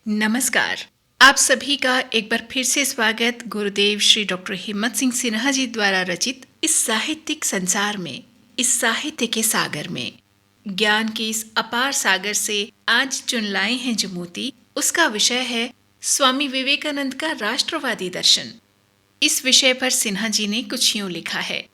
नमस्कार। आप सभी का एक बार फिर से स्वागत गुरुदेव श्री डॉक्टर हिम्मत सिंह सिन्हा जी द्वारा रचित इस साहित्यिक संसार में, इस साहित्य के सागर में। ज्ञान के इस अपार सागर से आज चुन लाए हैं जो मोती, उसका विषय है स्वामी विवेकानंद का राष्ट्रवादी दर्शन। इस विषय पर सिन्हा जी ने कुछ यूं लिखा है।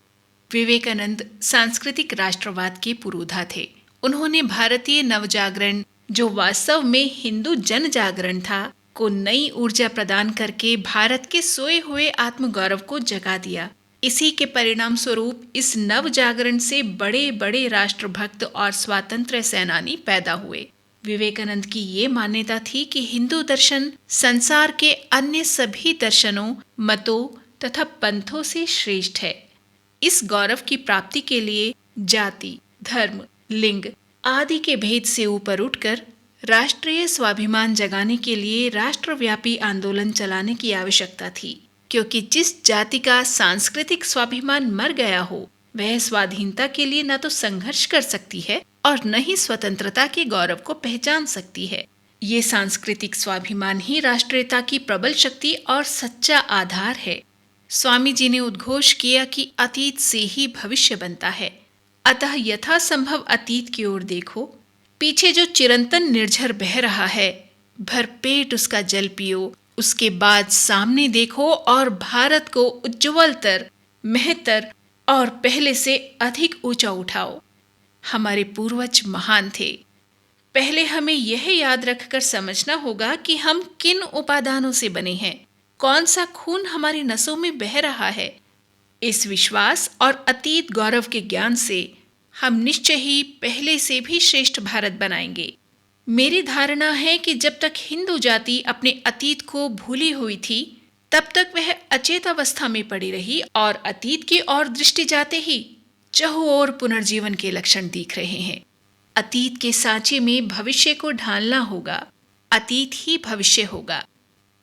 विवेकानंद सांस्कृतिक राष्ट्रवाद के पुरोधा थे। उन्होंने भारतीय नवजागरण, जो वास्तव में हिंदू जन जागरण था, को नई ऊर्जा प्रदान करके भारत के सोए हुए आत्मगौरव को जगा दिया। इसी के परिणाम स्वरूप इस नव जागरण से बड़े बड़े राष्ट्रभक्त और स्वातंत्र्य सेनानी पैदा हुए। विवेकानंद की ये मान्यता थी कि हिंदू दर्शन संसार के अन्य सभी दर्शनों, मतों तथा पंथों से श्रेष्ठ है। इस गौरव की प्राप्ति के लिए जाति, धर्म, लिंग आदि के भेद से ऊपर उठकर राष्ट्रीय स्वाभिमान जगाने के लिए राष्ट्रव्यापी आंदोलन चलाने की आवश्यकता थी, क्योंकि जिस जाति का सांस्कृतिक स्वाभिमान मर गया हो, वह स्वाधीनता के लिए न तो संघर्ष कर सकती है और न ही स्वतंत्रता के गौरव को पहचान सकती है। ये सांस्कृतिक स्वाभिमान ही राष्ट्रीयता की प्रबल शक्ति और सच्चा आधार है। स्वामी जी ने उद्घोष किया कि अतीत से ही भविष्य बनता है, अतः यथासंभव अतीत की ओर देखो। पीछे जो चिरंतन निर्झर बह रहा है, भरपेट उसका जल पियो। उसके बाद सामने देखो और भारत को उज्ज्वलतर, महतर और पहले से अधिक ऊंचा उठाओ। हमारे पूर्वज महान थे। पहले हमें यह याद रखकर समझना होगा कि हम किन उपादानों से बने हैं, कौन सा खून हमारी नसों में बह रहा है। इस विश्वास और अतीत गौरव के ज्ञान से हम निश्चय ही पहले से भी श्रेष्ठ भारत बनाएंगे। मेरी धारणा है कि जब तक हिंदू जाति अपने अतीत को भूली हुई थी, तब तक वह अचेत अवस्था में पड़ी रही और अतीत की ओर दृष्टि जाते ही चहुं ओर पुनर्जीवन के लक्षण दिख रहे हैं। अतीत के सांचे में भविष्य को ढालना होगा, अतीत ही भविष्य होगा।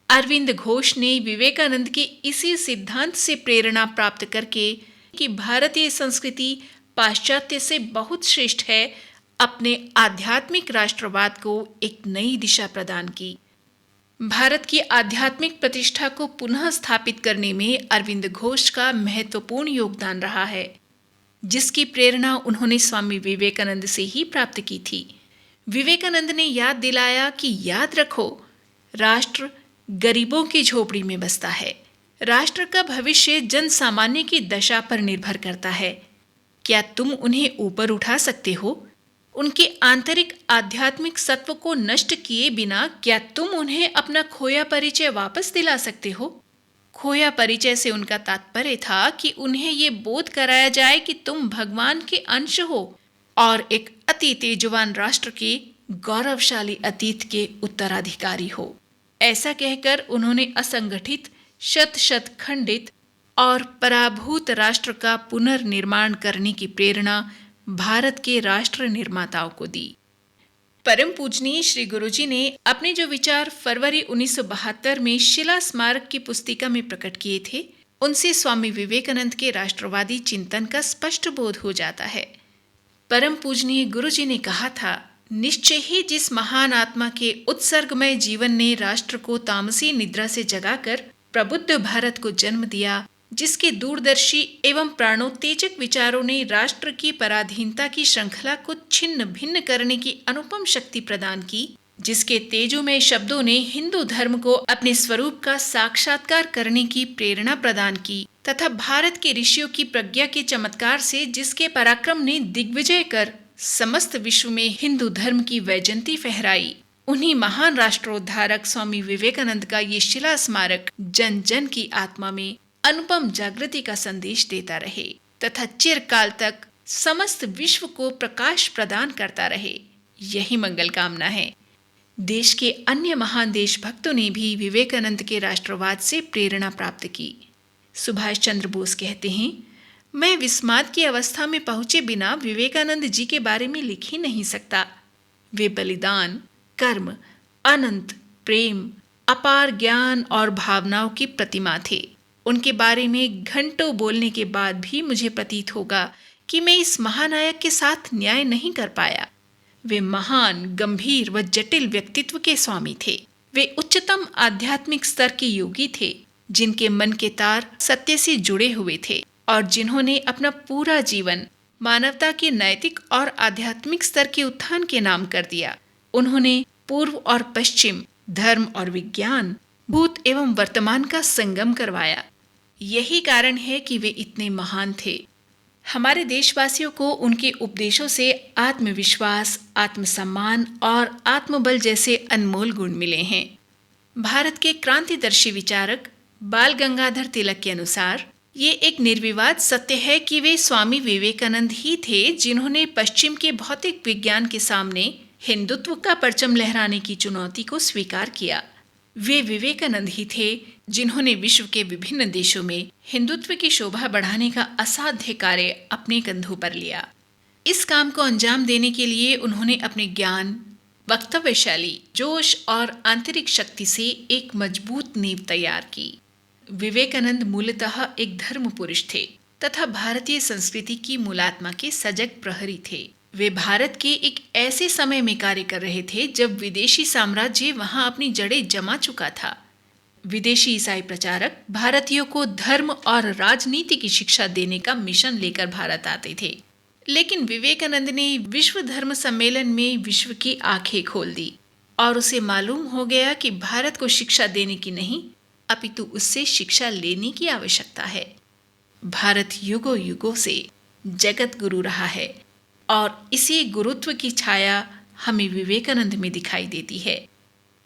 अरविंद घोष ने विवेकानंद के इसी सिद्धांत से प्रेरणा प्राप्त करके कि भारतीय संस्कृति पाश्चात्य से बहुत श्रेष्ठ है, अपने आध्यात्मिक राष्ट्रवाद को एक नई दिशा प्रदान की। भारत की आध्यात्मिक प्रतिष्ठा को पुनः स्थापित करने में अरविंद घोष का महत्वपूर्ण योगदान रहा है, जिसकी प्रेरणा उन्होंने स्वामी विवेकानंद से ही प्राप्त की थी। विवेकानंद ने याद दिलाया कि याद रखो, राष्ट्र गरीबों की झोपड़ी में बसता है। राष्ट्र का भविष्य जन सामान्य की दशा पर निर्भर करता है। क्या तुम उन्हें ऊपर उठा सकते हो? उनके आंतरिक आध्यात्मिक सत्व को नष्ट किए बिना क्या तुम उन्हें अपना खोया परिचय वापस दिला सकते हो? खोया परिचय से उनका तात्पर्य था कि उन्हें ये बोध कराया जाए कि तुम भगवान के अंश हो और एक अति तेजवान राष्ट्र के गौरवशाली अतीत के उत्तराधिकारी हो। ऐसा कहकर उन्होंने असंगठित, शत खंडित और पराभूत राष्ट्र का पुनर्निर्माण करने की प्रेरणा भारत के राष्ट्र निर्माताओं को दी। परम पूजनीय श्री गुरुजी ने अपने जो विचार फरवरी 1972 में शिला स्मारक की पुस्तिका में प्रकट किए थे, उनसे स्वामी विवेकानंद के राष्ट्रवादी चिंतन का स्पष्ट बोध हो जाता है। परम पूजनीय गुरुजी ने कहा था, निश्चय ही जिस महान आत्मा के उत्सर्गमय जीवन ने राष्ट्र को तामसी निद्रा से जगाकर प्रबुद्ध भारत को जन्म दिया, जिसके दूरदर्शी एवं प्राणोत्तेजक विचारों ने राष्ट्र की पराधीनता की श्रृंखला को छिन्न भिन्न करने की अनुपम शक्ति प्रदान की, जिसके तेजोमय शब्दों ने हिंदू धर्म को अपने स्वरूप का साक्षात्कार करने की प्रेरणा प्रदान की, तथा भारत के ऋषियों की प्रज्ञा के चमत्कार से जिसके पराक्रम ने दिग्विजय कर समस्त विश्व में हिंदू धर्म की वैजयंती फहराई, उन्हीं महान राष्ट्रोद्धारक स्वामी विवेकानंद का ये शिला स्मारक जन जन की आत्मा में अनुपम जागृति का संदेश देता रहे तथा चिरकाल तक समस्त विश्व को प्रकाश प्रदान करता रहे। यही मंगल कामना है। देश के अन्य महान देशभक्तों ने भी विवेकानंद के राष्ट्रवाद से प्रेरणा प्राप्त की। सुभाष चंद्र बोस कहते हैं, मैं विस्माद की अवस्था में पहुंचे बिना विवेकानंद जी के बारे में लिख ही नहीं सकता। वे बलिदान, कर्म, अनंत प्रेम, अपार ज्ञान और भावनाओं की प्रतिमा थे। उनके बारे में घंटों बोलने के बाद भी मुझे प्रतीत होगा कि मैं इस महानायक के साथ न्याय नहीं कर पाया। वे महान, गंभीर व जटिल व्यक्तित्व के स्वामी थे। वे उच्चतम आध्यात्मिक स्तर के योगी थे, जिनके मन के तार सत्य से जुड़े हुए थे और जिन्होंने अपना पूरा जीवन मानवता के नैतिक और आध्यात्मिक स्तर के उत्थान के नाम कर दिया। उन्होंने पूर्व और पश्चिम, धर्म और विज्ञान, भूत एवं वर्तमान का संगम करवाया। यही कारण है कि वे इतने महान थे। हमारे देशवासियों को उनके उपदेशों से आत्मविश्वास, आत्मसम्मान और आत्मबल जैसे अनमोल गुण मिले हैं। भारत के क्रांतिदर्शी विचारक बाल गंगाधर तिलक के अनुसार ये एक निर्विवाद सत्य है कि वे स्वामी विवेकानंद ही थे जिन्होंने पश्चिम के भौतिक विज्ञान के सामने हिंदुत्व का परचम लहराने की चुनौती को स्वीकार किया। वे विवेकानंद ही थे जिन्होंने विश्व के विभिन्न देशों में हिंदुत्व की शोभा बढ़ाने का असाध्य कार्य अपने कंधों पर लिया। इस काम को अंजाम देने के लिए उन्होंने अपने ज्ञान, वक्तव्य शैली, जोश और आंतरिक शक्ति से एक मजबूत नींव तैयार की। विवेकानंद मूलतः एक धर्म पुरुष थे तथा भारतीय संस्कृति की मूलात्मा के सजग प्रहरी थे। वे भारत के एक ऐसे समय में कार्य कर रहे थे जब विदेशी साम्राज्य वहां अपनी जड़ें जमा चुका था। विदेशी ईसाई प्रचारक भारतीयों को धर्म और राजनीति की शिक्षा देने का मिशन लेकर भारत आते थे, लेकिन विवेकानंद ने विश्व धर्म सम्मेलन में विश्व की आंखें खोल दी और उसे मालूम हो गया कि भारत को शिक्षा देने की नहीं, अपितु उससे शिक्षा लेने की आवश्यकता है। भारत युगों युगों से जगत गुरु रहा है और इसी गुरुत्व की छाया हमें विवेकानंद में दिखाई देती है।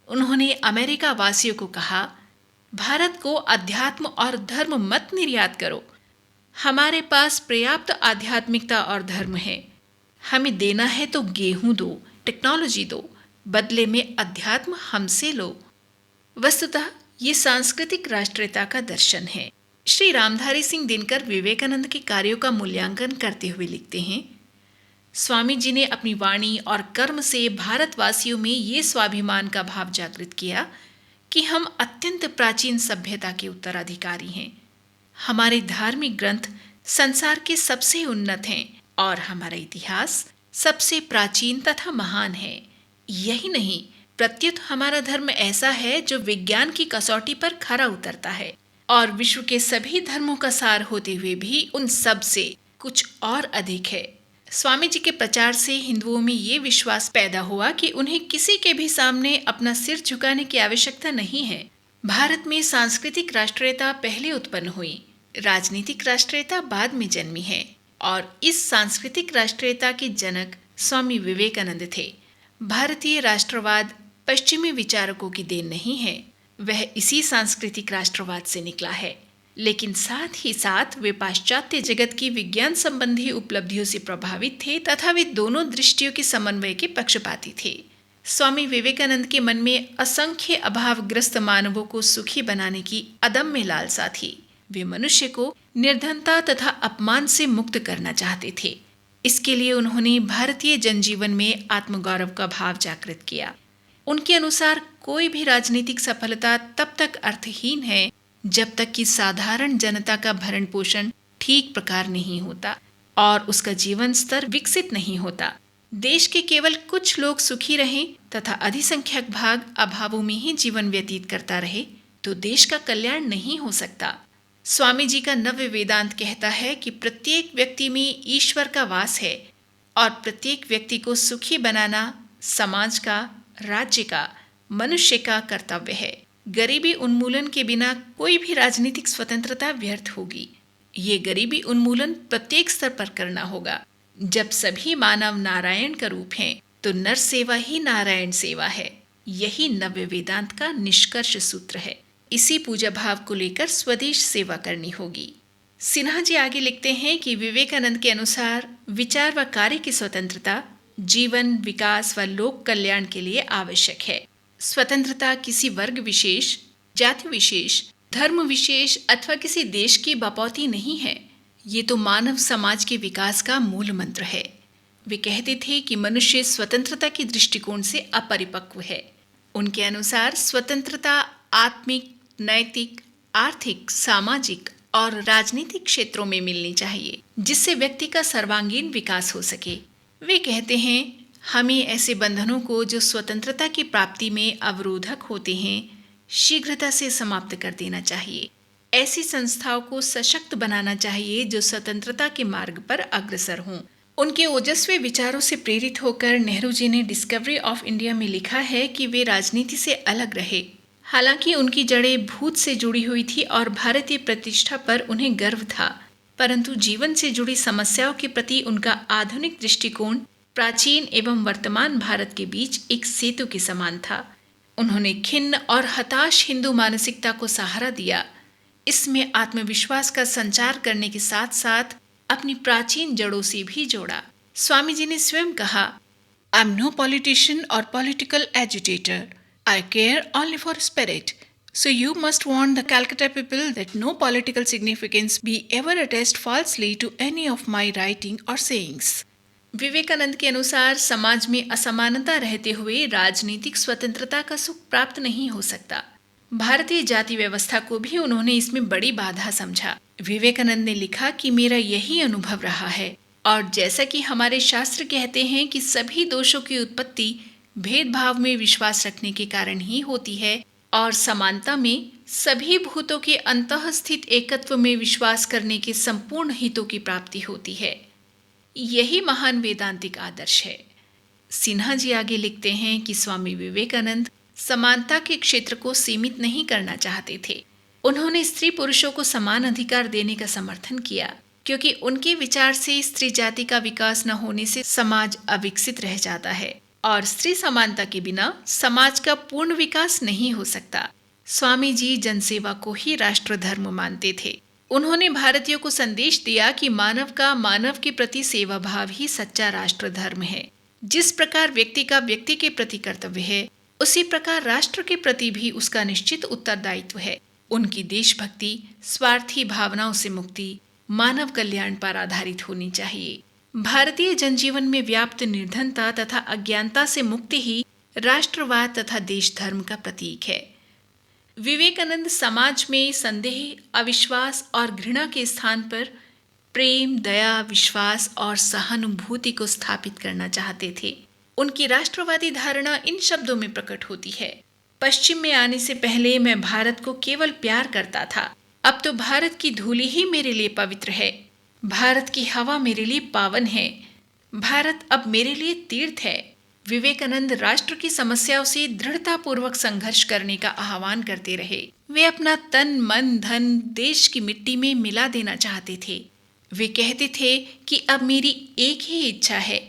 उन्होंने अमेरिका वासियों को कहा, भारत को अध्यात्म और धर्म मत निर्यात करो। हमारे पास पर्याप्त आध्यात्मिकता और धर्म है। हमें देना है तो गेहूं दो, टेक्नोलॉजी दो, बदले में अध्यात्म हमसे लो। वस्तुतः ये सांस्कृतिक राष्ट्रीयता का दर्शन है। श्री रामधारी सिंह दिनकर विवेकानंद के कार्यों का मूल्यांकन करते हुए लिखते हैं, स्वामी जी ने अपनी वाणी और कर्म से भारतवासियों में ये स्वाभिमान का भाव जागृत किया कि हम अत्यंत प्राचीन सभ्यता के उत्तराधिकारी हैं। हमारे धार्मिक ग्रंथ संसार के सबसे उन्नत हैं और हमारा इतिहास सबसे प्राचीन तथा महान है। यही नहीं, प्रत्युत हमारा धर्म ऐसा है जो विज्ञान की कसौटी पर खरा उतरता है और विश्व के सभी धर्मों का सार होते हुए भी उन सब से कुछ और अधिक है। स्वामी जी के प्रचार से हिंदुओं में ये विश्वास पैदा हुआ कि उन्हें किसी के भी सामने अपना सिर झुकाने की आवश्यकता नहीं है। भारत में सांस्कृतिक राष्ट्रीयता पहले उत्पन्न हुई, राजनीतिक राष्ट्रीयता बाद में जन्मी है और इस सांस्कृतिक राष्ट्रीयता के जनक स्वामी विवेकानंद थे। भारतीय राष्ट्रवाद पश्चिमी विचारकों की देन नहीं है, वह इसी सांस्कृतिक राष्ट्रवाद से निकला है, लेकिन साथ ही साथ वे पाश्चात्य जगत की विज्ञान संबंधी उपलब्धियों से प्रभावित थे तथा वे दोनों दृष्टियों के समन्वय के पक्षपाती थे। स्वामी विवेकानंद के मन में असंख्य अभावग्रस्त मानवों को सुखी बनाने की अदम्य लालसा थी। वे मनुष्य को निर्धनता तथा अपमान से मुक्त करना चाहते थे। इसके लिए उन्होंने भारतीय जनजीवन में आत्मगौरव का भाव जागृत किया। उनके अनुसार कोई भी राजनीतिक सफलता तब तक अर्थहीन है जब तक कि साधारण जनता का भरण पोषण ठीक प्रकार नहीं होता और उसका जीवन स्तर विकसित नहीं होता। देश के केवल कुछ लोग सुखी रहें तथा अधिसंख्यक भाग अभावों में ही जीवन व्यतीत करता रहे तो देश का कल्याण नहीं हो सकता। स्वामी जी का नव्य वेदांत कहता है कि प्रत्येक व्यक्ति में ईश्वर का वास है और प्रत्येक व्यक्ति को सुखी बनाना समाज का, राज्य का, मनुष्य का कर्तव्य है। गरीबी उन्मूलन के बिना कोई भी राजनीतिक स्वतंत्रता व्यर्थ होगी। ये गरीबी उन्मूलन प्रत्येक स्तर पर करना होगा। जब सभी मानव नारायण का रूप हैं, तो नर सेवा ही नारायण सेवा है। यही नव्य वेदांत का निष्कर्ष सूत्र है। इसी पूजा भाव को लेकर स्वदेश सेवा करनी होगी। सिन्हा जी आगे लिखते हैं कि विवेकानंद के अनुसार विचार व कार्य की स्वतंत्रता जीवन, विकास व लोक कल्याण के लिए आवश्यक है। स्वतंत्रता किसी वर्ग विशेष, जाति विशेष, धर्म विशेष अथवा किसी देश की बपौती नहीं है। ये तो मानव समाज के विकास का मूल मंत्र है। वे कहते थे कि मनुष्य स्वतंत्रता के दृष्टिकोण से अपरिपक्व है। उनके अनुसार स्वतंत्रता आत्मिक, नैतिक, आर्थिक, सामाजिक और राजनीतिक क्षेत्रों में मिलनी चाहिए, जिससे व्यक्ति का सर्वांगीण विकास हो सके। वे कहते हैं, हमें ऐसे बंधनों को जो स्वतंत्रता की प्राप्ति में अवरोधक होते हैं शीघ्रता से समाप्त कर देना चाहिए। ऐसी संस्थाओं को सशक्त बनाना चाहिए जो स्वतंत्रता के मार्ग पर अग्रसर हों। उनके ओजस्वी विचारों से प्रेरित होकर नेहरू जी ने डिस्कवरी ऑफ इंडिया में लिखा है कि वे राजनीति से अलग रहे। हालांकि उनकी जड़ें भूत से जुड़ी हुई थी और भारतीय प्रतिष्ठा पर उन्हें गर्व था, परंतु जीवन से जुड़ी समस्याओं के प्रति उनका आधुनिक दृष्टिकोण प्राचीन एवं वर्तमान भारत के बीच एक सेतु के समान था। उन्होंने खिन्न और हताश हिंदू मानसिकता को सहारा दिया। इसमें आत्मविश्वास का संचार करने के साथ साथ अपनी प्राचीन जड़ों से भी जोड़ा। स्वामी जी ने स्वयं कहा, आई एम नो पॉलिटिशियन और political agitator, I care only for spirit, so you must warn the Calcutta people that no political significance be ever attached falsely to any of my writing or sayings. Vivekananda के अनुसार समाज में असमानता रहते हुए राजनीतिक स्वतंत्रता का सुख प्राप्त नहीं हो सकता। भारतीय जाति व्यवस्था को भी उन्होंने इसमें बड़ी बाधा समझा। विवेकानंद ने लिखा कि मेरा यही अनुभव रहा है और जैसा कि हमारे शास्त्र कहते हैं कि सभी दोषों की उत्पत्ति भेदभाव में विश्वास रखने के कारण ही होती है और समानता में सभी भूतों के अंतःस्थित एकत्व में विश्वास करने के संपूर्ण हितों की प्राप्ति होती है। यही महान वेदांतिक आदर्श है। सिन्हा जी आगे लिखते हैं कि स्वामी विवेकानंद समानता के क्षेत्र को सीमित नहीं करना चाहते थे। उन्होंने स्त्री पुरुषों को समान अधिकार देने का समर्थन किया, क्योंकि उनके विचार से स्त्री जाति का विकास न होने से समाज अविकसित रह जाता है और स्त्री समानता के बिना समाज का पूर्ण विकास नहीं हो सकता। स्वामी जी जनसेवा को ही राष्ट्र धर्म मानते थे। उन्होंने भारतीयों को संदेश दिया कि मानव का मानव के प्रति सेवा भाव ही सच्चा राष्ट्र धर्म है। जिस प्रकार व्यक्ति का व्यक्ति के प्रति कर्तव्य है, उसी प्रकार राष्ट्र के प्रति भी उसका निश्चित उत्तरदायित्व है। उनकी देशभक्ति स्वार्थी भावनाओं से मुक्ति, मानव कल्याण पर आधारित होनी चाहिए। भारतीय जनजीवन में व्याप्त निर्धनता तथा अज्ञानता से मुक्ति ही राष्ट्रवाद तथा देश धर्म का प्रतीक है। विवेकानंद समाज में संदेह, अविश्वास और घृणा के स्थान पर प्रेम, दया, विश्वास और सहानुभूति को स्थापित करना चाहते थे। उनकी राष्ट्रवादी धारणा इन शब्दों में प्रकट होती है, पश्चिम में आने से पहले मैं भारत को केवल प्यार करता था, अब तो भारत की धूली ही मेरे लिए पवित्र है। भारत की हवा मेरे लिए पावन है। भारत अब मेरे लिए तीर्थ है। विवेकानंद राष्ट्र की समस्याओं से दृढ़तापूर्वक संघर्ष करने का आह्वान करते रहे। वे अपना तन, मन, धन देश की मिट्टी में मिला देना चाहते थे। वे कहते थे कि अब मेरी एक ही इच्छा है,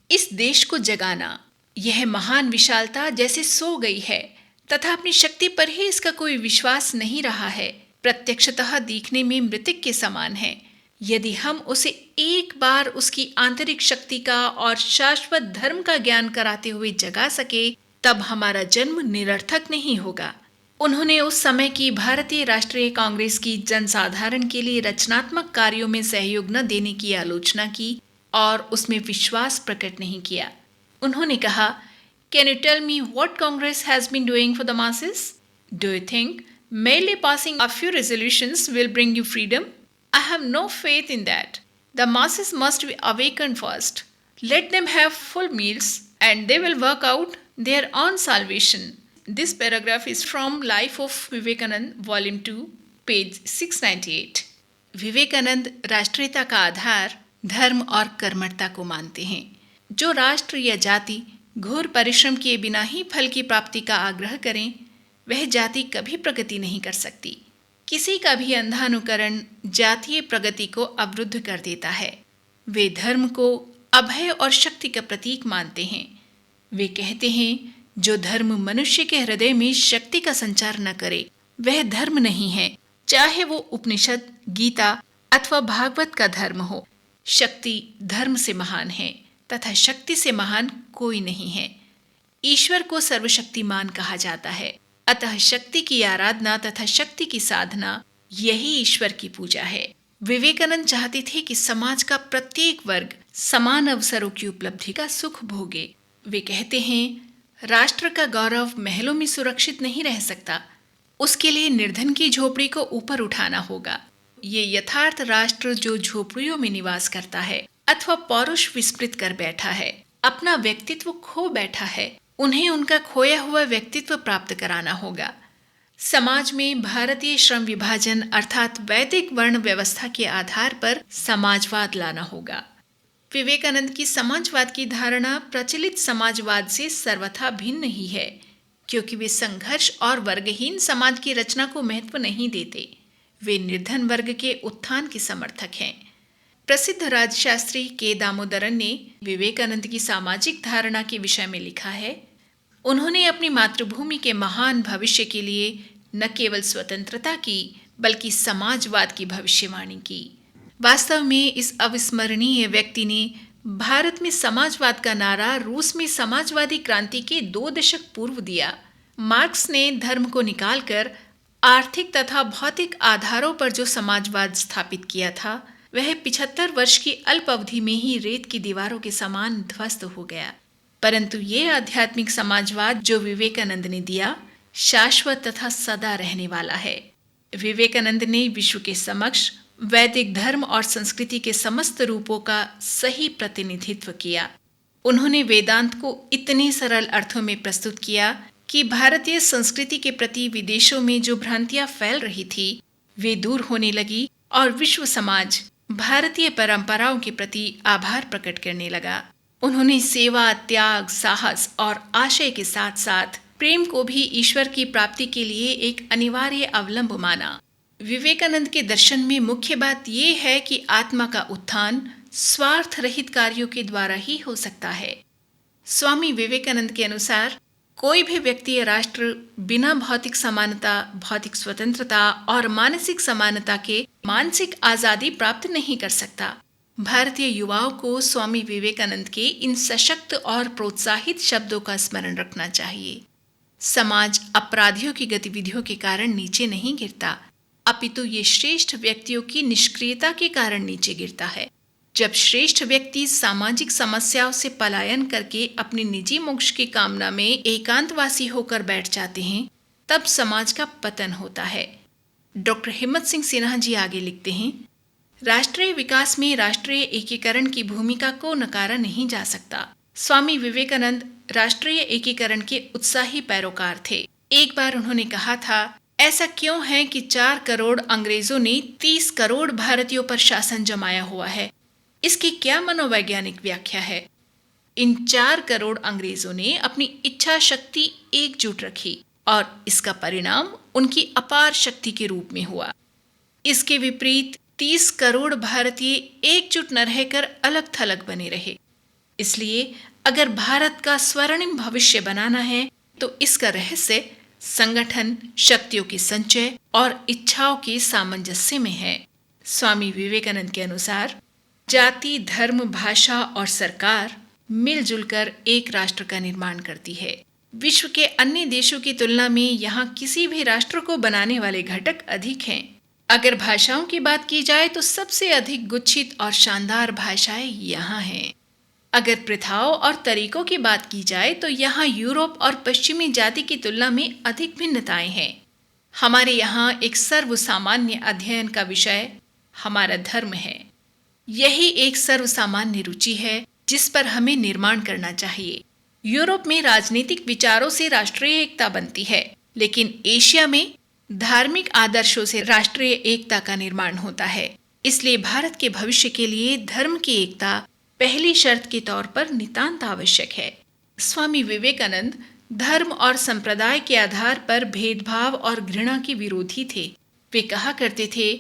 इस देश को जगाना। यह महान विशालता जैसे सो गई है तथा अपनी शक्ति पर ही इसका कोई विश्वास नहीं रहा है। प्रत्यक्षतः दिखने में मृतक के समान है। यदि हम उसे एक बार उसकी आंतरिक शक्ति का और शाश्वत धर्म का ज्ञान कराते हुए जगा सके, तब हमारा जन्म निरर्थक नहीं होगा। उन्होंने उस समय की भारतीय राष्ट्रीय कांग्रेस की जनसाधारण के लिए रचनात्मक कार्यों में सहयोग न देने की आलोचना की और उसमें विश्वास प्रकट नहीं किया। उन्होंने कहा, can you tell me what Congress has been doing for the masses? Do you think merely passing a few resolutions will bring you freedom? I have no faith in that. The masses must be awakened first. Let them have full meals and they will work out their own salvation. This paragraph is from Life of Vivekanand, Volume 2, page 698. Vivekananda राष्ट्रीयता का आधार धर्म और कर्मठता को मानते हैं। जो राष्ट्र या जाति घोर परिश्रम किए बिना ही फल की प्राप्ति का आग्रह करें, वह जाति कभी प्रगति नहीं कर सकती। किसी का भी अंधा अनुकरण जातीय प्रगति को अवरुद्ध कर देता है। वे धर्म को अभय और शक्ति का प्रतीक मानते हैं। वे कहते हैं, जो धर्म मनुष्य के हृदय में शक्ति का संचार न करे, वह धर्म नहीं है, चाहे वो उपनिषद, गीता अथवा भागवत का धर्म हो। शक्ति धर्म से महान है तथा शक्ति से महान कोई नहीं है। ईश्वर को सर्वशक्तिमान कहा जाता है, अतः शक्ति की आराधना तथा शक्ति की साधना यही ईश्वर की पूजा है। विवेकानंद चाहते थे कि समाज का प्रत्येक वर्ग समान अवसरों की उपलब्धि का सुख भोगे। वे कहते हैं, राष्ट्र का गौरव महलों में सुरक्षित नहीं रह सकता, उसके लिए निर्धन की झोपड़ी को ऊपर उठाना होगा। ये यथार्थ राष्ट्र जो झोपड़ियों में निवास करता है अथवा पौरुष विस्मृत कर बैठा है, अपना व्यक्तित्व खो बैठा है, उन्हें उनका खोया हुआ व्यक्तित्व प्राप्त कराना होगा। समाज में भारतीय श्रम विभाजन अर्थात वैदिक वर्ण व्यवस्था के आधार पर समाजवाद लाना होगा। विवेकानंद की समाजवाद की धारणा प्रचलित समाजवाद से सर्वथा भिन्न ही है, क्योंकि वे संघर्ष और वर्गहीन समाज की रचना को महत्व नहीं देते। वे निर्धन वर्ग के उत्थान के समर्थक हैं। प्रसिद्ध राजशास्त्री के दामोदरन ने विवेकानंद की सामाजिक धारणा के विषय में लिखा है, उन्होंने अपनी मातृभूमि के महान भविष्य के लिए न केवल स्वतंत्रता की बल्कि समाजवाद की भविष्यवाणी की। वास्तव में इस अविस्मरणीय व्यक्ति ने भारत में समाजवाद का नारा रूस में समाजवादी क्रांति के 2 दशक पूर्व दिया। मार्क्स ने धर्म को निकालकर आर्थिक तथा भौतिक आधारों पर जो समाजवाद स्थापित किया था, वह 75 वर्ष की अल्प अवधि में ही रेत की दीवारों के समान ध्वस्त हो गया। परंतु ये आध्यात्मिक समाजवाद जो विवेकानंद ने दिया, शाश्वत तथा सदा रहने वाला है। विवेकानंद ने विश्व के समक्ष वैदिक धर्म और संस्कृति के समस्त रूपों का सही प्रतिनिधित्व किया। उन्होंने वेदांत को इतने सरल अर्थों में प्रस्तुत किया कि भारतीय संस्कृति के प्रति विदेशों में जो भ्रांतियां फैल रही थी, वे दूर होने लगी और विश्व समाज भारतीय परंपराओं के प्रति आभार प्रकट करने लगा। उन्होंने सेवा, त्याग, साहस और आशय के साथ साथ प्रेम को भी ईश्वर की प्राप्ति के लिए एक अनिवार्य अवलंब माना। विवेकानंद के दर्शन में मुख्य बात यह है कि आत्मा का उत्थान स्वार्थ रहित कार्यों के द्वारा ही हो सकता है। स्वामी विवेकानंद के अनुसार कोई भी व्यक्ति या राष्ट्र बिना भौतिक समानता, भौतिक स्वतंत्रता और मानसिक समानता के मानसिक आजादी प्राप्त नहीं कर सकता। भारतीय युवाओं को स्वामी विवेकानंद के इन सशक्त और प्रोत्साहित शब्दों का स्मरण रखना चाहिए। समाज अपराधियों की गतिविधियों के कारण नीचे नहीं गिरता, अपितु ये श्रेष्ठ व्यक्तियों की निष्क्रियता के कारण नीचे गिरता है। जब श्रेष्ठ व्यक्ति सामाजिक समस्याओं से पलायन करके अपनी निजी मोक्ष की कामना में एकांतवासी होकर बैठ जाते हैं, तब समाज का पतन होता है। डॉक्टर हिम्मत सिंह सिन्हा जी आगे लिखते हैं, राष्ट्रीय विकास में राष्ट्रीय एकीकरण की भूमिका को नकारा नहीं जा सकता। स्वामी विवेकानंद राष्ट्रीय एकीकरण के उत्साही पैरोकार थे। एक बार उन्होंने कहा था, ऐसा क्यों है कि 4 करोड़ अंग्रेजों ने 30 करोड़ भारतीयों पर शासन जमाया हुआ है? इसकी क्या मनोवैज्ञानिक व्याख्या है? इन 4 करोड़ अंग्रेजों ने अपनी इच्छा शक्ति एकजुट रखी और इसका परिणाम उनकी अपार शक्ति के रूप में हुआ। इसके विपरीत 30 करोड़ भारतीय एकजुट न रहकर अलग थलग बने रहे। इसलिए अगर भारत का स्वर्णिम भविष्य बनाना है तो इसका रहस्य संगठन, शक्तियों के संचय और इच्छाओं के सामंजस्य में है। स्वामी विवेकानंद के अनुसार जाति, धर्म, भाषा और सरकार मिलजुल कर एक राष्ट्र का निर्माण करती है। विश्व के अन्य देशों की तुलना में यहाँ किसी भी राष्ट्र को बनाने वाले घटक अधिक हैं। अगर भाषाओं की बात की जाए तो सबसे अधिक गुच्छित और शानदार भाषाएं यहाँ हैं। अगर प्रथाओं और तरीकों की बात की जाए तो यहाँ यूरोप और पश्चिमी जाति की तुलना में अधिक भिन्नताएं हैं। हमारे यहाँ एक सर्वसामान्य अध्ययन का विषय हमारा धर्म है। यही एक सर्वसामान्य रुचि है जिस पर हमें निर्माण करना चाहिए। यूरोप में राजनीतिक विचारों से राष्ट्रीय एकता बनती है, लेकिन एशिया में धार्मिक आदर्शों से राष्ट्रीय एकता का निर्माण होता है। इसलिए भारत के भविष्य के लिए धर्म की एकता पहली शर्त के तौर पर नितांत आवश्यक है। स्वामी विवेकानंद धर्म और संप्रदाय के आधार पर भेदभाव और घृणा के विरोधी थे। वे कहा करते थे,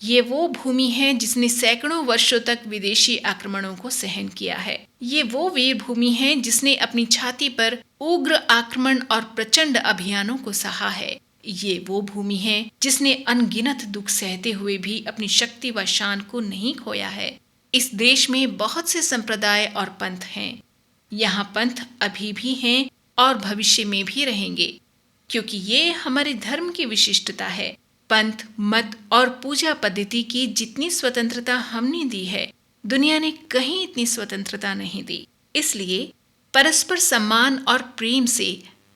ये वो भूमि है जिसने सैकड़ों वर्षों तक विदेशी आक्रमणों को सहन किया है। ये वो वीर भूमि है जिसने अपनी छाती पर उग्र आक्रमण और प्रचंड अभियानों को सहा है। ये वो भूमि है जिसने अनगिनत दुख सहते हुए भी अपनी शक्ति व शान को नहीं खोया है। इस देश में बहुत से संप्रदाय और पंथ हैं। यहाँ पंथ अभी भी हैं और भविष्य में भी रहेंगे, क्योंकि ये हमारे धर्म की विशिष्टता है। पंथ, मत और पूजा पद्धति की जितनी स्वतंत्रता हमने दी है, दुनिया ने कहीं इतनी स्वतंत्रता नहीं दी। इसलिए परस्पर सम्मान और प्रेम से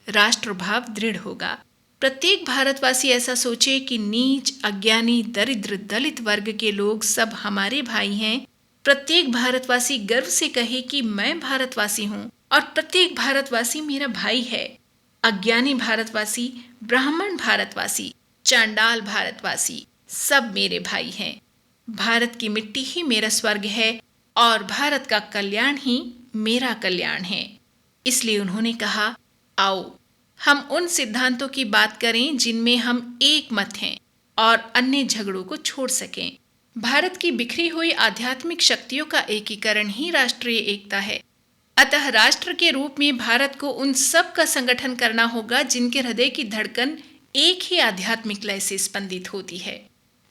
राष्ट्रभाव दृढ़ होगा। प्रत्येक भारतवासी ऐसा सोचे कि नीच, अज्ञानी, दरिद्र, दलित वर्ग के लोग सब हमारे भाई हैं प्रत्येक भारतवासी गर्व से कहे कि मैं भारतवासी हूँ और प्रत्येक भारतवासी मेरा भाई है। अज्ञानी भारतवासी, ब्राह्मण भारतवासी, चांडाल भारतवासी, सब मेरे भाई हैं। भारत की मिट्टी ही मेरा स्वर्ग है और भारत का कल्याण ही मेरा कल्याण है। इसलिए उन्होंने कहा, आओ हम उन सिद्धांतों की बात करें जिनमें हम एक मत हैं और अन्य झगड़ों को छोड़ सकें। भारत की बिखरी हुई आध्यात्मिक शक्तियों का एकीकरण ही राष्ट्रीय एकता है। अतः राष्ट्र के रूप में भारत को उन सब का संगठन करना होगा जिनके हृदय की धड़कन एक ही आध्यात्मिक लय से स्पंदित होती है।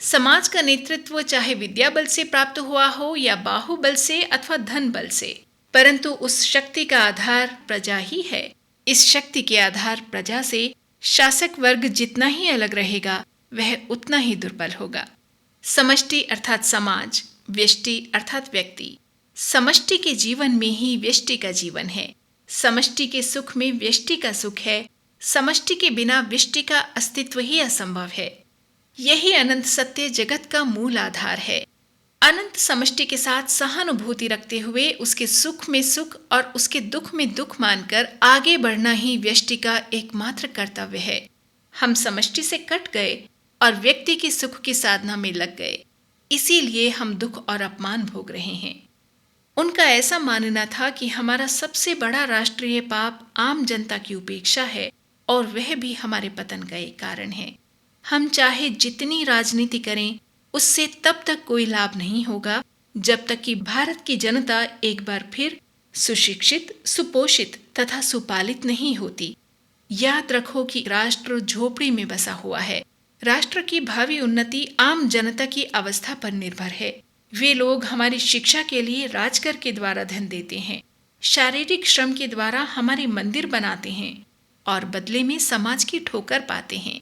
समाज का नेतृत्व चाहे विद्या बल से प्राप्त हुआ हो या बाहुबल से अथवा धन बल से, परंतु उस शक्ति का आधार प्रजा ही है। इस शक्ति के आधार प्रजा से शासक वर्ग जितना ही अलग रहेगा, वह उतना ही दुर्बल होगा। समष्टि अर्थात समाज, व्यष्टि अर्थात व्यक्ति। समष्टि के जीवन में ही व्यष्टि का जीवन है। समष्टि के सुख में व्यष्टि का सुख है। समष्टि के बिना व्यष्टि का अस्तित्व ही असंभव है। यही अनंत सत्य जगत का मूल आधार है। अनंत समष्टि के साथ सहानुभूति रखते हुए उसके सुख में सुख और उसके दुख में दुख मानकर आगे बढ़ना ही व्यष्टि का एकमात्र कर्तव्य है। हम समष्टि से कट गए और व्यक्ति के सुख की साधना में लग गए, इसीलिए हम दुख और अपमान भोग रहे हैं। उनका ऐसा मानना था कि हमारा सबसे बड़ा राष्ट्रीय पाप आम जनता की उपेक्षा है और वह भी हमारे पतन का एक कारण है। हम चाहे जितनी राजनीति करें, उससे तब तक कोई लाभ नहीं होगा जब तक कि भारत की जनता एक बार फिर सुशिक्षित, सुपोषित तथा सुपालित नहीं होती। याद रखो कि राष्ट्र झोपड़ी में बसा हुआ है। राष्ट्र की भावी उन्नति आम जनता की अवस्था पर निर्भर है। वे लोग हमारी शिक्षा के लिए राजकर के द्वारा धन देते हैं, शारीरिक श्रम के द्वारा हमारे मंदिर बनाते हैं और बदले में समाज की ठोकर पाते हैं।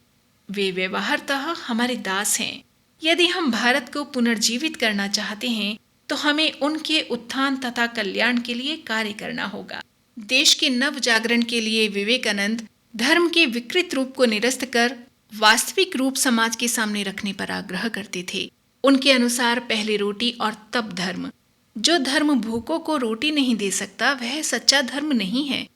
वे व्यवहारतः हमारे दास हैं। यदि हम भारत को पुनर्जीवित करना चाहते हैं तो हमें उनके उत्थान तथा कल्याण के लिए कार्य करना होगा। देश के नव जागरण के लिए विवेकानंद धर्म के विकृत रूप को निरस्त कर वास्तविक रूप समाज के सामने रखने पर आग्रह करते थे। उनके अनुसार पहले रोटी और तब धर्म। जो धर्म भूखों को रोटी नहीं दे सकता, वह सच्चा धर्म नहीं है।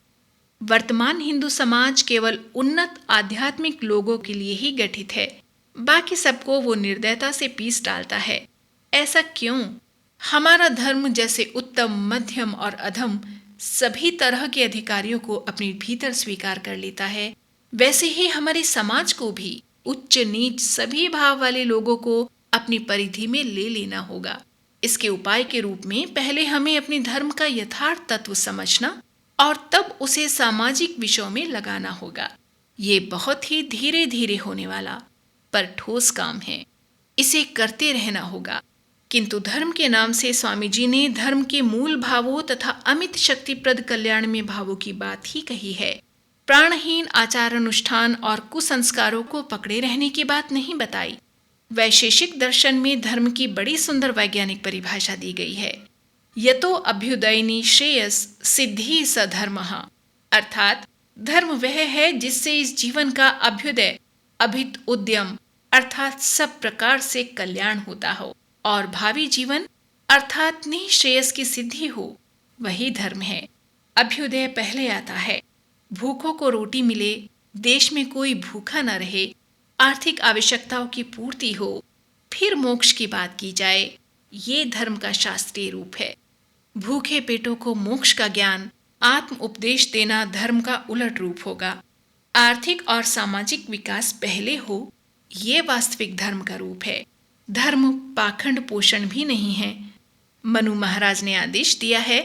वर्तमान हिंदू समाज केवल उन्नत आध्यात्मिक लोगों के लिए ही गठित है, बाकी सबको वो निर्दयता से पीस डालता है। ऐसा क्यों? हमारा धर्म जैसे उत्तम, मध्यम और अधम सभी तरह के अधिकारियों को अपने भीतर स्वीकार कर लेता है, वैसे ही हमारे समाज को भी उच्च नीच सभी भाव वाले लोगों को अपनी परिधि में ले लेना होगा। इसके उपाय के रूप में पहले हमें अपने धर्म का यथार्थ तत्व समझना और तब उसे सामाजिक विषयों में लगाना होगा। ये बहुत ही धीरे धीरे होने वाला पर ठोस काम है। इसे करते रहना होगा। किंतु धर्म के नाम से स्वामी जी ने धर्म के मूल भावों तथा अमित शक्तिप्रद कल्याण में भावों की बात ही कही है। प्राणहीन आचार अनुष्ठान और कुसंस्कारों को पकड़े रहने की बात नहीं बताई। वैशेषिक दर्शन में धर्म की बड़ी सुंदर वैज्ञानिक परिभाषा दी गई है। यतो अभ्युदयनी श्रेयस सिद्धि स धर्मः, अर्थात धर्म वह है जिससे इस जीवन का अभ्युदय, अभित उद्यम अर्थात सब प्रकार से कल्याण होता हो और भावी जीवन अर्थात निःश्रेयस की सिद्धि हो, वही धर्म है। अभ्युदय पहले आता है। भूखों को रोटी मिले, देश में कोई भूखा न रहे, आर्थिक आवश्यकताओं की पूर्ति हो, फिर मोक्ष की बात की जाए, ये धर्म का शास्त्रीय रूप है। भूखे पेटों को मोक्ष का ज्ञान, आत्म उपदेश देना धर्म का उलट रूप होगा। आर्थिक और सामाजिक विकास पहले हो, ये वास्तविक धर्म का रूप है। धर्म पाखंड पोषण भी नहीं है। मनु महाराज ने आदेश दिया है,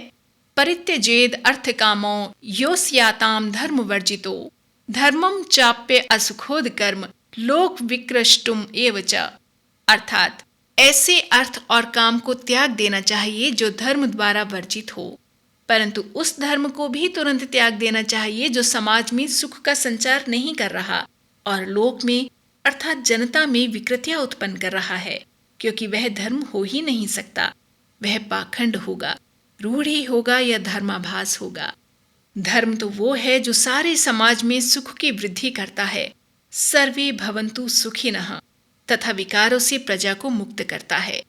परित्यजेद अर्थ कामो योस्याताम धर्म वर्जितो धर्मम चाप्य असुखोद कर्म लोक विक्रष्टुम एवच, अर्थात ऐसे अर्थ और काम को त्याग देना चाहिए जो धर्म द्वारा वर्जित हो, परंतु उस धर्म को भी तुरंत त्याग देना चाहिए जो समाज में सुख का संचार नहीं कर रहा और लोक में अर्थात जनता में विकृतियां उत्पन्न कर रहा है, क्योंकि वह धर्म हो ही नहीं सकता। वह पाखंड होगा, रूढ़ी होगा या धर्माभास होगा। धर्म तो वो है जो सारे समाज में सुख की वृद्धि करता है, सर्वे भवन्तु सुखिनः, तथा विकारों से प्रजा को मुक्त करता है।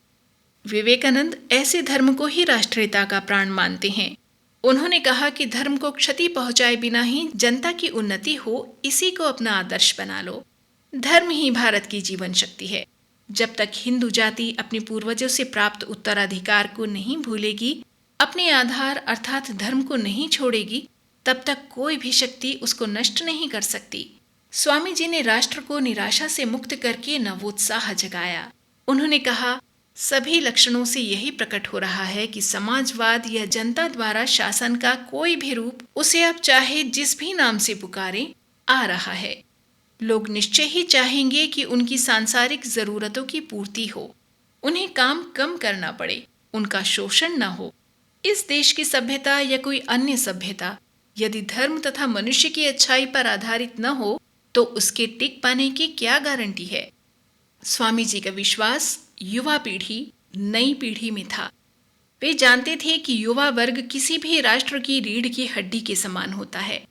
विवेकानंद ऐसे धर्म को ही राष्ट्रीयता का प्राण मानते हैं। उन्होंने कहा कि धर्म को क्षति पहुंचाए बिना ही जनता की उन्नति हो, इसी को अपना आदर्श बना लो। धर्म ही भारत की जीवन शक्ति है। जब तक हिंदू जाति अपने पूर्वजों से प्राप्त उत्तराधिकार को नहीं भूलेगी, अपने आधार अर्थात धर्म को नहीं छोड़ेगी, तब तक कोई भी शक्ति उसको नष्ट नहीं कर सकती। स्वामी जी ने राष्ट्र को निराशा से मुक्त करके नवोत्साह जगाया। उन्होंने कहा, सभी लक्षणों से यही प्रकट हो रहा है कि समाजवाद या जनता द्वारा शासन का कोई भी रूप, उसे आप चाहे जिस भी नाम से पुकारें, आ रहा है। लोग निश्चय ही चाहेंगे कि उनकी सांसारिक जरूरतों की पूर्ति हो, उन्हें काम कम करना पड़े, उनका शोषण न हो। इस देश की सभ्यता या कोई अन्य सभ्यता यदि धर्म तथा मनुष्य की अच्छाई पर आधारित न हो, तो उसके टिक पाने की क्या गारंटी है। स्वामी जी का विश्वास युवा पीढ़ी, नई पीढ़ी में था। वे जानते थे कि युवा वर्ग किसी भी राष्ट्र की रीढ़ की हड्डी के समान होता है।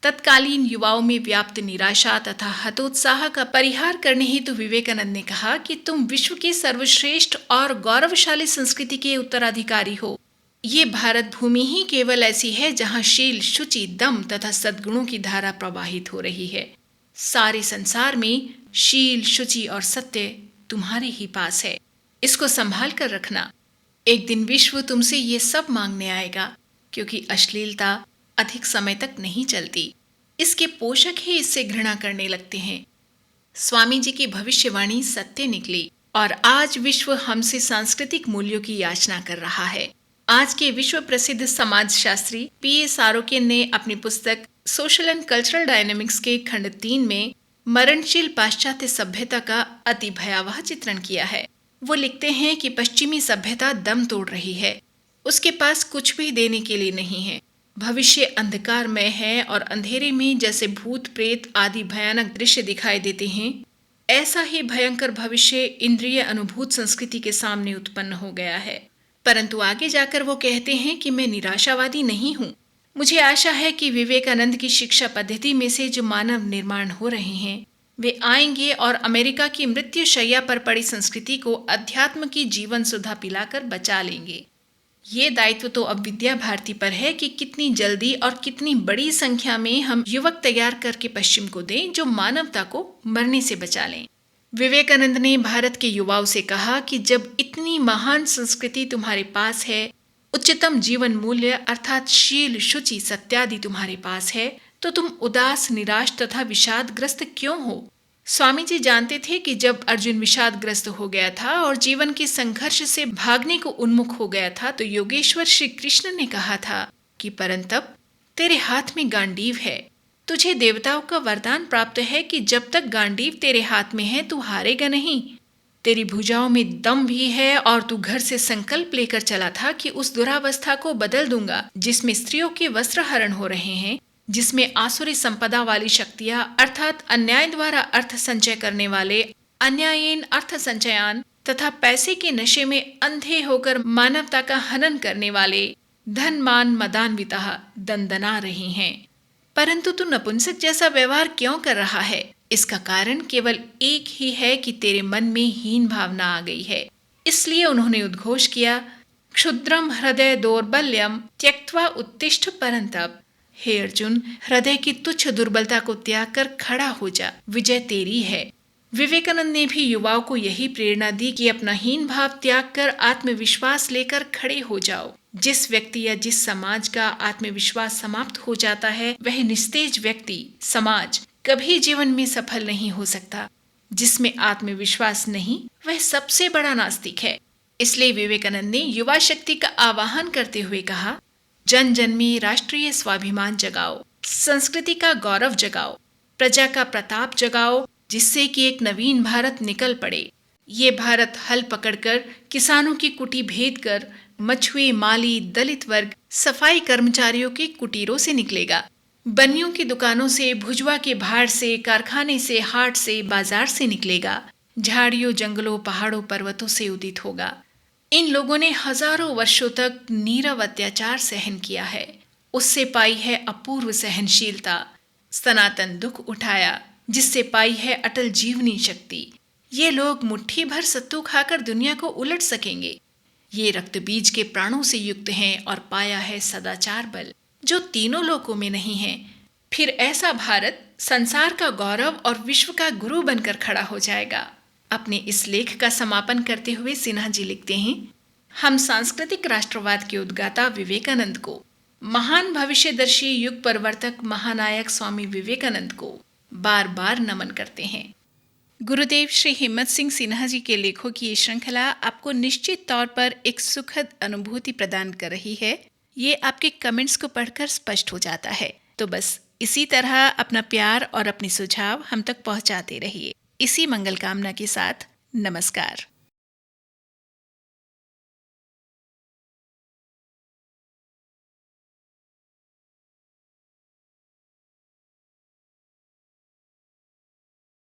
तत्कालीन युवाओं में व्याप्त निराशा तथा हतोत्साह का परिहार करने हेतु विवेकानंद ने कहा कि तुम विश्व की सर्वश्रेष्ठ और गौरवशाली संस्कृति के उत्तराधिकारी हो। ये भारत भूमि ही केवल ऐसी है जहाँ शील, शुचि, दम तथा सद्गुणों की धारा प्रवाहित हो रही है। सारे संसार में शील, शुचि और सत्य तुम्हारे ही पास है। इसको संभाल कर रखना। एक दिन विश्व तुमसे ये सब मांगने आएगा, क्योंकि अश्लीलता अधिक समय तक नहीं चलती। इसके पोषक ही इससे घृणा करने लगते हैं। स्वामी जी की भविष्यवाणी सत्य निकली और आज विश्व हमसे सांस्कृतिक मूल्यों की याचना कर रहा है। आज के विश्व प्रसिद्ध समाजशास्त्री P.A. सारोकिन ने अपनी पुस्तक सोशल एंड कल्चरल डायनेमिक्स के खंड 3 में मरणशील पाश्चात्य सभ्यता का अति भयावह चित्रण किया है। वो लिखते हैं कि पश्चिमी सभ्यता दम तोड़ रही है। उसके पास कुछ भी देने के लिए नहीं है। भविष्य अंधकारमय है और अंधेरे में जैसे भूत प्रेत आदि भयानक दृश्य दिखाई देते हैं, ऐसा ही भयंकर भविष्य इंद्रिय अनुभूत संस्कृति के सामने उत्पन्न हो गया है। परंतु आगे जाकर वो कहते हैं कि मैं निराशावादी नहीं हूँ। मुझे आशा है कि विवेकानंद की शिक्षा पद्धति में से जो मानव निर्माण हो रहे हैं, वे आएंगे और अमेरिका की मृत्यु शैया पर पड़ी संस्कृति को अध्यात्म की जीवन सुधा पिलाकर बचा लेंगे। ये दायित्व तो अब विद्या भारती पर है कि कितनी जल्दी और कितनी बड़ी संख्या में हम युवक तैयार करके पश्चिम को दें, जो मानवता को मरने से बचा लें। विवेकानंद ने भारत के युवाओं से कहा कि जब इतनी महान संस्कृति तुम्हारे पास है, उच्चतम जीवन मूल्य अर्थात शील, शुचि, सत्यादि तुम्हारे पास है, तो तुम उदास, निराश तथा विषादग्रस्त क्यों हो। स्वामी जी जानते थे कि जब अर्जुन विषादग्रस्त हो गया था और जीवन के संघर्ष से भागने को उन्मुख हो गया था, तो योगेश्वर श्री कृष्ण ने कहा था कि परंतप तेरे हाथ में गांडीव है। तुझे देवताओं का वरदान प्राप्त है कि जब तक गांडीव तेरे हाथ में है, तू हारेगा नहीं। तेरी भुजाओं में दम भी है और तू घर से संकल्प लेकर चला था कि उस दुरावस्था को बदल दूंगा जिसमें स्त्रियों के वस्त्र हरण हो रहे हैं, जिसमें आसुरी संपदा वाली शक्तियां अर्थात अन्याय द्वारा अर्थ संचय करने वाले अन्यायेन अर्थ संचयान तथा पैसे के नशे में अंधे होकर मानवता का हनन करने वाले धन मान मदान्विता दंदना रही हैं। परंतु तू नपुंसक जैसा व्यवहार क्यों कर रहा है? इसका कारण केवल एक ही है कि तेरे मन में हीन भावना आ गई है। इसलिए उन्होंने उद्घोष किया, क्षुद्रम हृदय दौर्बल्यम त्यक्त्वा उत्तिष्ठ परंतप। हे अर्जुन, हृदय की तुच्छ दुर्बलता को त्याग कर खड़ा हो जा, विजय तेरी है। विवेकानंद ने भी युवाओं को यही प्रेरणा दी कि अपना हीन भाव त्याग कर आत्मविश्वास लेकर खड़े हो जाओ। जिस व्यक्ति या जिस समाज का आत्मविश्वास समाप्त हो जाता है, वह निस्तेज व्यक्ति, समाज कभी जीवन में सफल नहीं हो सकता। जिसमें आत्मविश्वास नहीं, वह सबसे बड़ा नास्तिक है। इसलिए विवेकानंद ने युवा शक्ति का आह्वान करते हुए कहा, जन जन में राष्ट्रीय स्वाभिमान जगाओ, संस्कृति का गौरव जगाओ, प्रजा का प्रताप जगाओ, जिससे कि एक नवीन भारत निकल पड़े। ये भारत हल पकड़कर, किसानों की कुटी भेद कर, मछुए, माली, दलित वर्ग, सफाई कर्मचारियों के कुटीरों से निकलेगा। बनियों की दुकानों से, भुजवा के भाड़ से, कारखाने से, हाट से, बाजार से निकलेगा। झाड़ियों, जंगलों, पहाड़ों, पर्वतों से उदित होगा। इन लोगों ने हजारों वर्षों तक नीरव अत्याचार सहन किया है। उससे पाई है अपूर्व सहनशीलता। सनातन दुख उठाया, जिससे पाई है अटल जीवनी शक्ति। ये लोग मुट्ठी भर सत्तू खाकर दुनिया को उलट सकेंगे। ये रक्त बीज के प्राणों से युक्त हैं और पाया है सदाचार बल, जो तीनों लोकों में नहीं है। फिर ऐसा भारत संसार का गौरव और विश्व का गुरु बनकर खड़ा हो जाएगा। अपने इस लेख का समापन करते हुए सिन्हा जी लिखते हैं, हम सांस्कृतिक राष्ट्रवाद के उद्गाता विवेकानंद को, महान भविष्यदर्शी युग परिवर्तक महानायक स्वामी विवेकानंद को बार बार नमन करते हैं। गुरुदेव श्री हिम्मत सिंह सिन्हा जी के लेखों की ये श्रृंखला आपको निश्चित तौर पर एक सुखद अनुभूति प्रदान कर रही है। ये आपके कमेंट्स को पढ़कर स्पष्ट हो जाता है। तो बस इसी तरह अपना प्यार और अपने सुझाव हम तक पहुंचाते रहिए। इसी मंगल कामना के साथ नमस्कार।